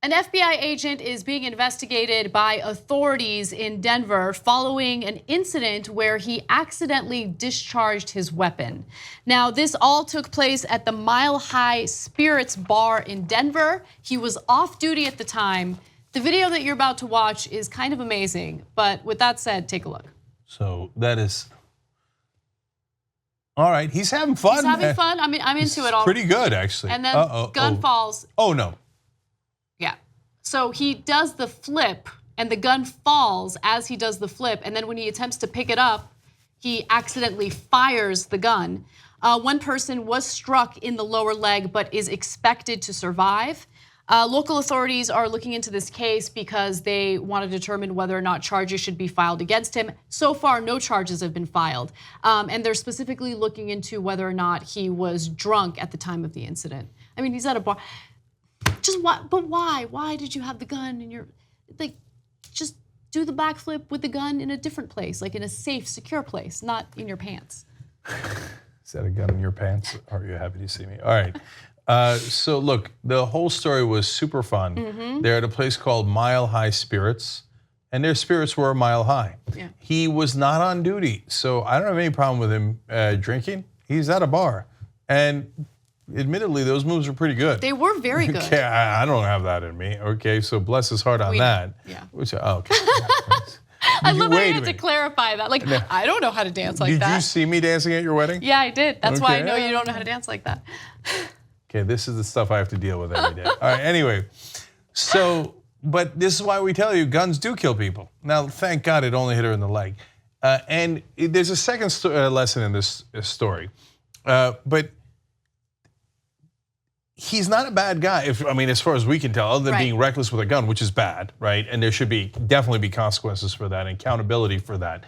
An FBI agent is being investigated by authorities in Denver following an incident where he accidentally discharged his weapon. Now, this all took place at the Mile High Spirits bar in Denver. He was off duty at the time. The video that you're about to watch is kind of amazing, but with that said, take a look. So that is, all right, he's having fun. He's having fun. I mean, I'm into it all. Pretty good, actually. And then gun falls. Oh, no. Yeah. So he does the flip and the gun falls as he does the flip. And then when he attempts to pick it up, he accidentally fires the gun. One person was struck in the lower leg but is expected to survive. Local authorities are looking into this case because they want to determine whether or not charges should be filed against him. So far, no charges have been filed. And they're specifically looking into whether or not he was drunk at the time of the incident. I mean, he's at a bar. Just why? But why? Why did you have the gun in your, like, just do the backflip with the gun in a different place, like in a safe, secure place, not in your pants. Is that a gun in your pants? Are you happy to see me? All right. So look, the whole story was super fun. They're at a place called Mile High Spirits, and their spirits were a mile high. Yeah. He was not on duty, so I don't have any problem with him drinking. He's at a bar, and admittedly, those moves were pretty good. They were very good. Okay, I don't have that in me. Okay, so bless his heart on that. Yeah. Which, okay. I love how you had to clarify that. Like, I don't know how to dance like that. Did you see me dancing at your wedding? Yeah, I did. That's why I know you don't know how to dance like that. Okay, this is the stuff I have to deal with every day. All right, anyway. So, but this is why we tell you guns do kill people. Now, thank God it only hit her in the leg. And there's a second lesson in this story. But he's not a bad guy, I mean, as far as we can tell, other than being reckless with a gun, which is bad, right? And there should definitely be consequences for that and accountability for that.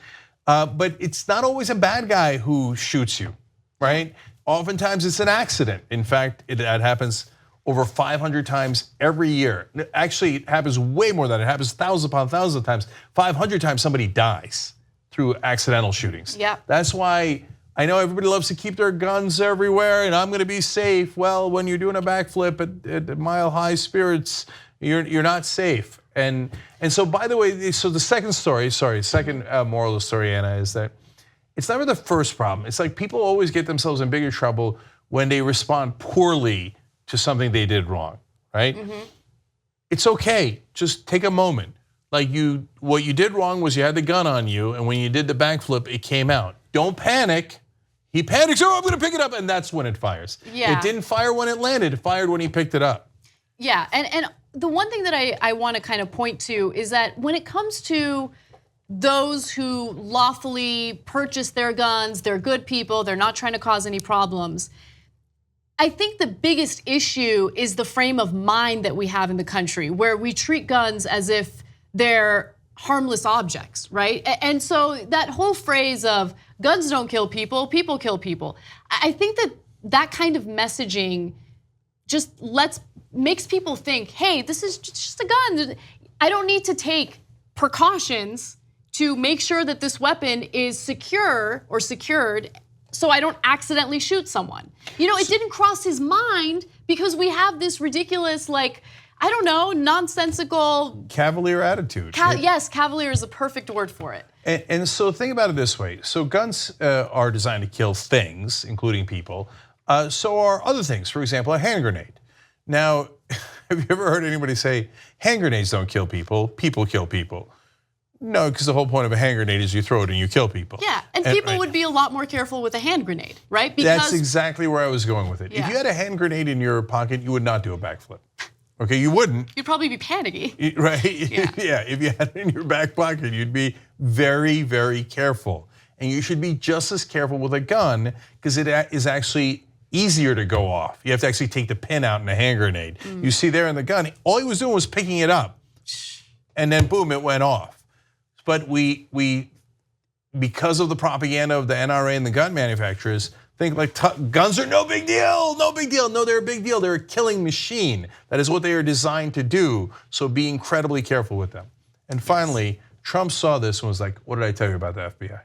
But it's not always a bad guy who shoots you, right? Oftentimes it's an accident. In fact, that happens over 500 times every year. Actually, it happens way more than that. It happens thousands upon thousands of times. 500 times somebody dies through accidental shootings. Yeah. That's why I know everybody loves to keep their guns everywhere and I'm gonna be safe. Well, when you're doing a backflip at Mile High Spirits, you're not safe. And so, by the way, so the second moral of the story, Anna, is that it's never the first problem. It's like people always get themselves in bigger trouble when they respond poorly to something they did wrong, right? It's okay, just take a moment. Like what you did wrong was you had the gun on you, and when you did the backflip, it came out. Don't panic. He panics, oh, I'm gonna pick it up, and that's when it fires. Yeah. It didn't fire when it landed, it fired when he picked it up. Yeah, and the one thing that I wanna kind of point to is that when it comes to those who lawfully purchase their guns, they're good people, they're not trying to cause any problems. I think the biggest issue is the frame of mind that we have in the country, where we treat guns as if they're harmless objects, right? And so that whole phrase of guns don't kill people, people kill people. I think that kind of messaging just makes people think, hey, this is just a gun. I don't need to take precautions to make sure that this weapon is secure or secured so I don't accidentally shoot someone. You know, it didn't cross his mind because we have this ridiculous, like, I don't know, nonsensical cavalier attitude. Yes, cavalier is a perfect word for it. And so think about it this way. So guns are designed to kill things, including people. So are other things, for example, a hand grenade. Now, have you ever heard anybody say, hand grenades don't kill people, people kill people? No, because the whole point of a hand grenade is you throw it and you kill people. Yeah, and people would be a lot more careful with a hand grenade, right? Because that's exactly where I was going with it. Yeah. If you had a hand grenade in your pocket, you would not do a backflip. Okay, you wouldn't. You'd probably be panicky. Right, yeah, if you had it in your back pocket, you'd be very, very careful. And you should be just as careful with a gun because it is actually easier to go off. You have to actually take the pin out in a hand grenade. You see there in the gun, all he was doing was picking it up. And then boom, it went off. But we because of the propaganda of the NRA and the gun manufacturers, think like guns are no big deal, no big deal. No, they're a big deal. They're a killing machine. That is what they are designed to do. So be incredibly careful with them. And finally, Trump saw this and was like, what did I tell you about the FBI?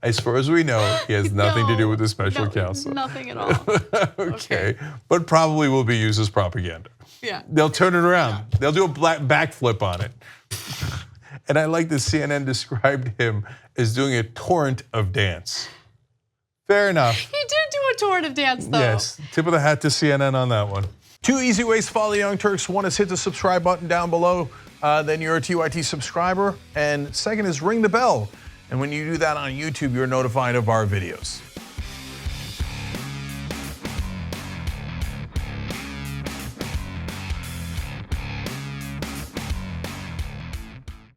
As far as we know, he has nothing to do with the special No, counsel. Nothing at all. Okay, but probably will be used as propaganda. Yeah. They'll turn it around. They'll do a backflip on it. And I like that CNN described him as doing a torrent of dance. Fair enough. He did do a torrent of dance, though. Yes, tip of the hat to CNN on that one. 2 easy ways to follow the Young Turks. One is hit the subscribe button down below, then you're a TYT subscriber. And second is ring the bell. And when you do that on YouTube, you're notified of our videos.